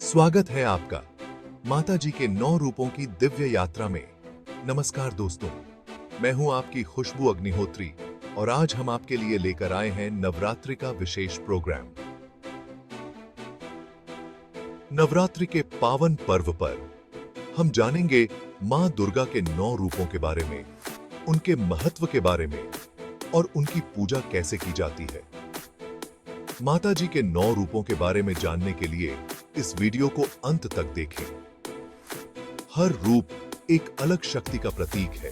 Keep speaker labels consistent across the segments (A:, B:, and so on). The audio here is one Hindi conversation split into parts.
A: स्वागत है आपका माता जी के 9 रूपों की दिव्य यात्रा में। नमस्कार दोस्तों, मैं हूं आपकी खुशबू अग्निहोत्री और आज हम आपके लिए लेकर आए हैं नवरात्रि का विशेष प्रोग्राम। नवरात्रि के पावन पर्व पर हम जानेंगे मां दुर्गा के 9 रूपों के बारे में, उनके महत्व के बारे में और उनकी पूजा कैसे की जाती है। माता जी के 9 रूपों के बारे में जानने के लिए इस वीडियो को अंत तक देखें। हर रूप एक अलग शक्ति का प्रतीक है,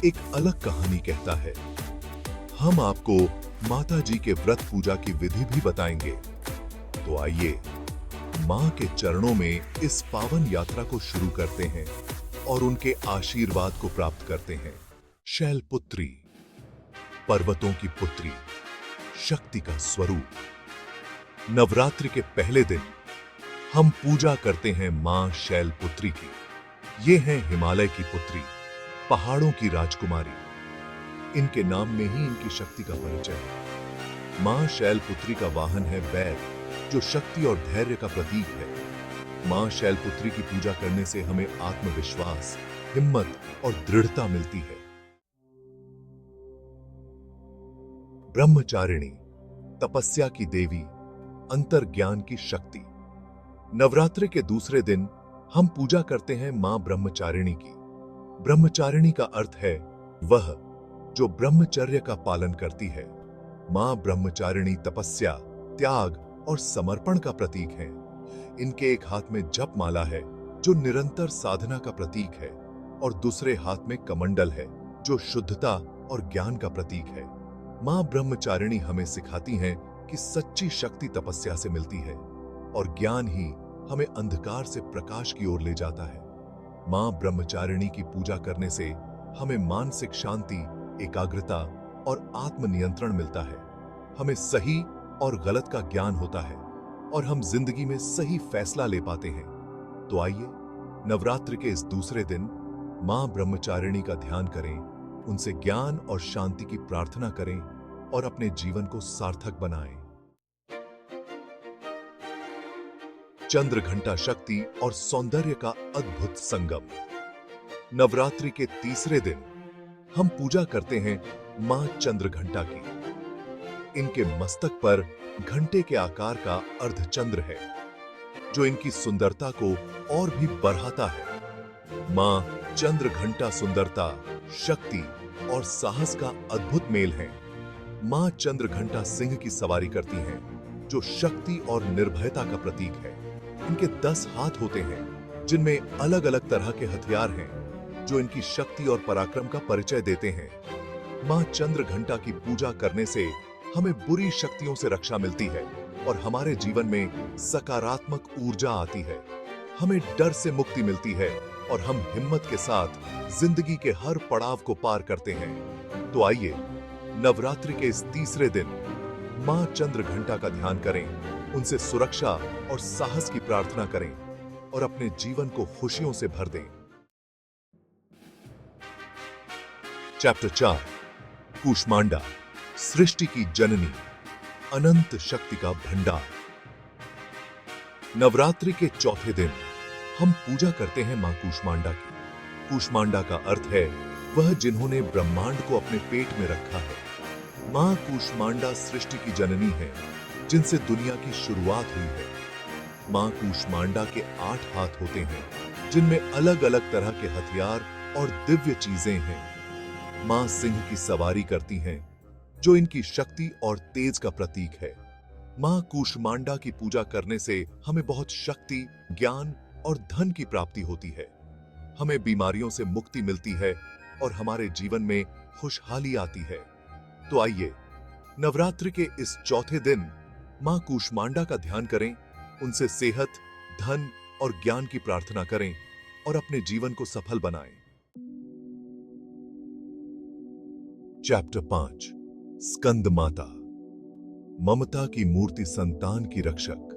A: एक अलग कहानी कहता है। हम आपको माता जी के व्रत पूजा की विधि भी बताएंगे। तो आइए मां के चरणों में इस पावन यात्रा को शुरू करते हैं और उनके आशीर्वाद को प्राप्त करते हैं। शैलपुत्री, पर्वतों की पुत्री, शक्ति का स्वरूप। नवरात्रि के पहले दिन हम पूजा करते हैं मां शैलपुत्री की। ये हैं हिमालय की पुत्री, पहाड़ों की राजकुमारी। इनके नाम में ही इनकी शक्ति का परिचय है। मां शैलपुत्री का वाहन है बैल, जो शक्ति और धैर्य का प्रतीक है। मां शैलपुत्री की पूजा करने से हमें आत्मविश्वास, हिम्मत और दृढ़ता मिलती है। ब्रह्मचारिणी, तपस्या की देवी, अंतर्ज्ञान की शक्ति। नवरात्रि के दूसरे दिन हम पूजा करते हैं मां ब्रह्मचारिणी की। ब्रह्मचारिणी का अर्थ है वह जो ब्रह्मचर्य का पालन करती है। मां ब्रह्मचारिणी तपस्या, त्याग और समर्पण का प्रतीक है। इनके एक हाथ में जप माला है जो निरंतर साधना का प्रतीक है और दूसरे हाथ में कमंडल है जो शुद्धता और ज्ञान का प्रतीक है। मां ब्रह्मचारिणी हमें सिखाती हैं कि सच्ची शक्ति तपस्या से मिलती है और ज्ञान ही हमें अंधकार से प्रकाश की ओर ले जाता है। मां ब्रह्मचारिणी की पूजा करने से हमें मानसिक शांति, एकाग्रता और आत्मनियंत्रण मिलता है। हमें सही और गलत का ज्ञान होता है और हम जिंदगी में सही फैसला ले पाते हैं। तो आइए नवरात्रि के इस दूसरे दिन मां ब्रह्मचारिणी का ध्यान करें, उनसे ज्ञान और शांति की प्रार्थना करें और अपने जीवन को सार्थक बनाएं। चंद्रघंटा शक्ति और सौंदर्य का अद्भुत संगम। नवरात्रि के तीसरे दिन हम पूजा करते हैं मां चंद्रघंटा की। इनके मस्तक पर घंटे के आकार का अर्धचंद्र है जो इनकी सुंदरता को और भी बढ़ाता है। मां चंद्रघंटा सुंदरता, शक्ति और साहस का अद्भुत मेल है। मां चंद्रघंटा सिंह की सवारी करती हैं जो शक्ति और निर्भयता का प्रतीक है। इनके 10 हाथ होते हैं जिनमें अलग अलग तरह के हथियार हैं जो इनकी शक्ति और पराक्रम का परिचय देते हैं। मां चंद्रघंटा की पूजा करने से हमें बुरी शक्तियों से रक्षा मिलती है और हमारे जीवन में सकारात्मक ऊर्जा आती है। हमें डर से मुक्ति मिलती है और हम हिम्मत के साथ जिंदगी के हर पड़ाव को पार करते हैं। तो आइए नवरात्रि के इस तीसरे दिन मां चंद्रघंटा का ध्यान करें, उनसे सुरक्षा और साहस की प्रार्थना करें और अपने जीवन को खुशियों से भर दें। चैप्टर 4, कूष्मांडा, सृष्टि की जननी, अनंत शक्ति का भंडार। नवरात्रि के चौथे दिन हम पूजा करते हैं मां कूष्मांडा की। कूष्मांडा का अर्थ है वह जिन्होंने ब्रह्मांड को अपने पेट में रखा है। मां कूष्मांडा सृष्टि की जननी है जिनसे दुनिया की शुरुआत हुई है। मां कूष्मांडा के 8 हाथ होते हैं जिनमें अलग अलग तरह के हथियार और दिव्य चीजें हैं। मां सिंह की सवारी करती हैं जो इनकी शक्ति और तेज का प्रतीक है। मां कूष्मांडा की पूजा करने से हमें बहुत शक्ति, ज्ञान और धन की प्राप्ति होती है। हमें बीमारियों से मुक्ति मिलती है और हमारे जीवन में खुशहाली आती है। तो आइए नवरात्रि के इस चौथे दिन मां कूष्मांडा का ध्यान करें, उनसे सेहत, धन और ज्ञान की प्रार्थना करें और अपने जीवन को सफल बनाएं। चैप्टर 5, स्कंद माता, ममता की मूर्ति, संतान की रक्षक।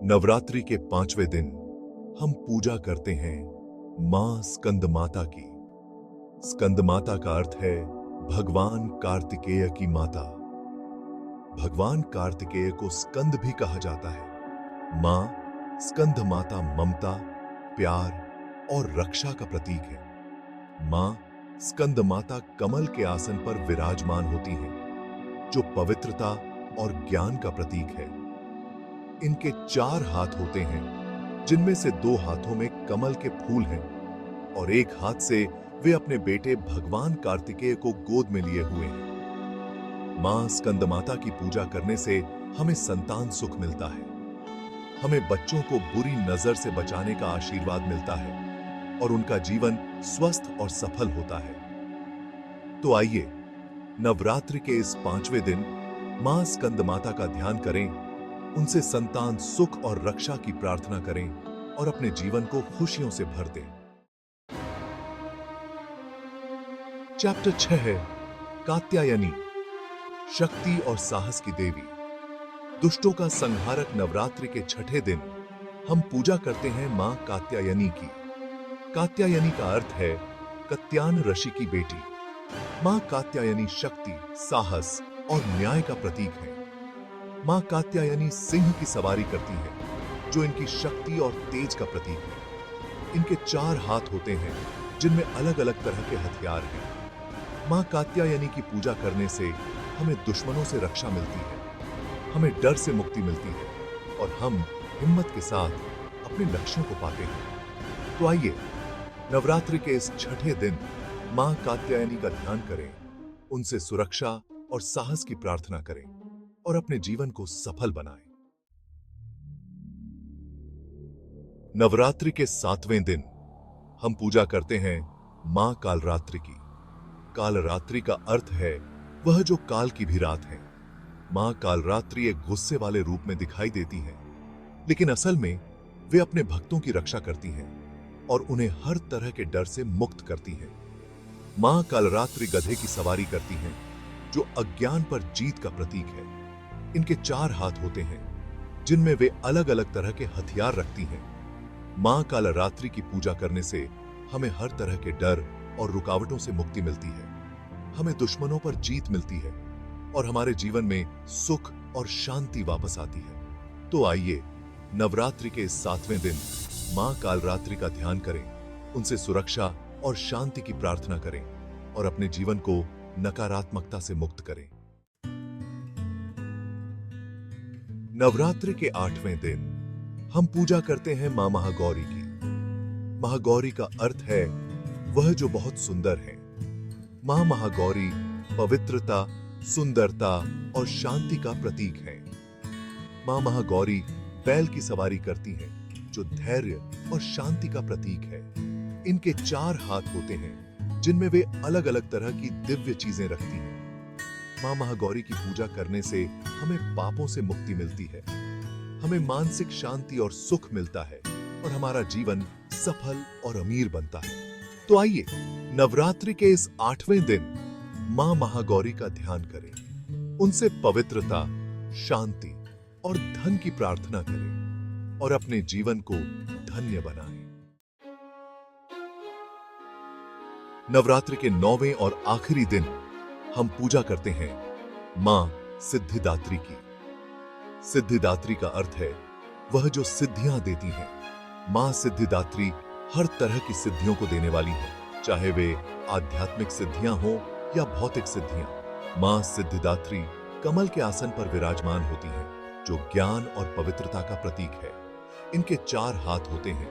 A: नवरात्रि के 5वें दिन हम पूजा करते हैं मां स्कंद माता की। स्कंद माता का अर्थ है भगवान कार्तिकेय की माता। भगवान कार्तिकेय को स्कंद भी कहा जाता है। मां स्कंद माता ममता, प्यार और रक्षा का प्रतीक है। मां स्कंद माता कमल के आसन पर विराजमान होती हैं, जो पवित्रता और ज्ञान का प्रतीक है। इनके 4 हाथ होते हैं, जिनमें से 2 हाथों में कमल के फूल हैं और एक हाथ से वे अपने बेटे भगवान कार्तिकेय को गोद में लिए हुए हैं। मां स्कंद माता की पूजा करने से हमें संतान सुख मिलता है, हमें बच्चों को बुरी नजर से बचाने का आशीर्वाद मिलता है और उनका जीवन स्वस्थ और सफल होता है। तो आइए नवरात्रि के इस 5वें दिन मां स्कंद माता का ध्यान करें, उनसे संतान सुख और रक्षा की प्रार्थना करें और अपने जीवन को खुशियों से भर दें। चैप्टर 6 है कात्यायनी, शक्ति और साहस की देवी। दुष्टों का संहारक नवरात्रि के 6ठे दिन हम पूजा करते हैं मां कात्यायनी की। कात्यायनी का अर्थ है कत्यान ऋषि की बेटी। मां कात्यायनी शक्ति, साहस और न्याय का प्रतीक है। मां कात्यायनी सिंह की सवारी करती है, जो इनकी शक्ति और तेज का प्रतीक है। इनके 4 हाथ होते हैं, जिनमें अलग अलग तरह के हथियार हैं। मां कात्यायनी की पूजा करने से हमें दुश्मनों से रक्षा मिलती है, हमें डर से मुक्ति मिलती है और हम हिम्मत के साथ अपने लक्ष्यों को पाते हैं। तो आइए नवरात्रि के इस 6ठे दिन मां कात्यायनी का ध्यान करें, उनसे सुरक्षा और साहस की प्रार्थना करें और अपने जीवन को सफल बनाएं। नवरात्रि के 7वें दिन हम पूजा करते हैं मां कालरात्रि की। कालरात्रि का अर्थ है वह जो काल की भी रात है। मां कालरात्रि एक गुस्से वाले रूप में दिखाई देती हैं, लेकिन असल में वे अपने भक्तों की रक्षा करती हैं और उन्हें हर तरह के डर से मुक्त करती हैं। मां कालरात्रि गधे की सवारी करती हैं, जो अज्ञान पर जीत का प्रतीक है। इनके 4 हाथ होते हैं, जिनमें वे अलग अलग तरह के हथियार रखती हैं। मां कालरात्रि की पूजा करने से हमें हर तरह के डर और रुकावटों से मुक्ति मिलती है, हमें दुश्मनों पर जीत मिलती है और हमारे जीवन में सुख और शांति वापस आती है। तो आइए नवरात्रि के इस 7वें दिन मां कालरात्रि का ध्यान करें, उनसे सुरक्षा और शांति की प्रार्थना करें और अपने जीवन को नकारात्मकता से मुक्त करें। नवरात्रि के 8वें दिन हम पूजा करते हैं मां महागौरी की। महागौरी का अर्थ है वह जो बहुत सुंदर है। मां महागौरी पवित्रता, सुंदरता और शांति का प्रतीक है। मां महागौरी बैल की सवारी करती हैं, जो धैर्य और शांति का प्रतीक है। इनके 4 हाथ होते हैं, जिनमें वे अलग अलग तरह की दिव्य चीजें रखती हैं। मां महागौरी की पूजा करने से हमें पापों से मुक्ति मिलती है, हमें मानसिक शांति और सुख मिलता है और हमारा जीवन सफल और अमीर बनता है। तो आइए नवरात्रि के इस 8वें दिन मां महागौरी का ध्यान करें, उनसे पवित्रता, शांति और धन की प्रार्थना करें और अपने जीवन को धन्य बनाएं। नवरात्रि के 9वें और आखिरी दिन हम पूजा करते हैं मां सिद्धिदात्री की। सिद्धिदात्री का अर्थ है वह जो सिद्धियां देती हैं। मां सिद्धिदात्री हर तरह की सिद्धियों को देने वाली है, चाहे वे आध्यात्मिक सिद्धियां हो या भौतिक सिद्धियां। मां सिद्धिदात्री कमल के आसन पर विराजमान होती हैं, जो ज्ञान और पवित्रता का प्रतीक है। इनके 4 हाथ होते हैं,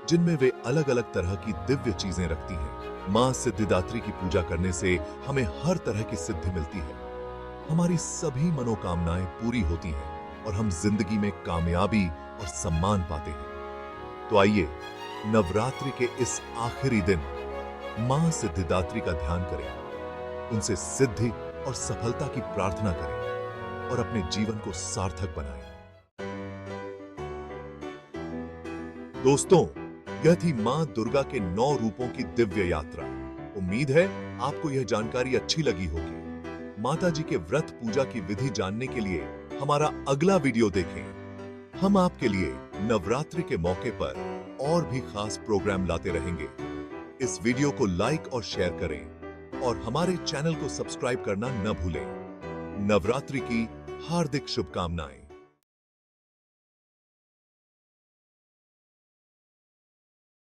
A: जिनमें वे अलग अलग तरह की दिव्य चीजें रखती हैं। मां सिद्धिदात्री की पूजा करने से हमें हर तरह की सिद्धि मिलती है, हमारी सभी मनोकामनाएं पूरी होती हैं और हम जिंदगी में कामयाबी और सम्मान पाते हैं। तो आइए नवरात्रि के इस आखिरी दिन मां सिद्धिदात्री का ध्यान करें, उनसे सिद्धि और सफलता की प्रार्थना करें और अपने जीवन को सार्थक बनाएं। दोस्तों, यह थी मां दुर्गा के 9 रूपों की दिव्य यात्रा। उम्मीद है आपको यह जानकारी अच्छी लगी होगी। माता जी के व्रत पूजा की विधि जानने के लिए हमारा अगला वीडियो देखें। हम आपके लिए नवरात्रि के मौके पर और भी खास प्रोग्राम लाते रहेंगे। इस वीडियो को लाइक और शेयर करें और हमारे चैनल को सब्सक्राइब करना न भूलें। नवरात्रि की हार्दिक शुभकामनाएं।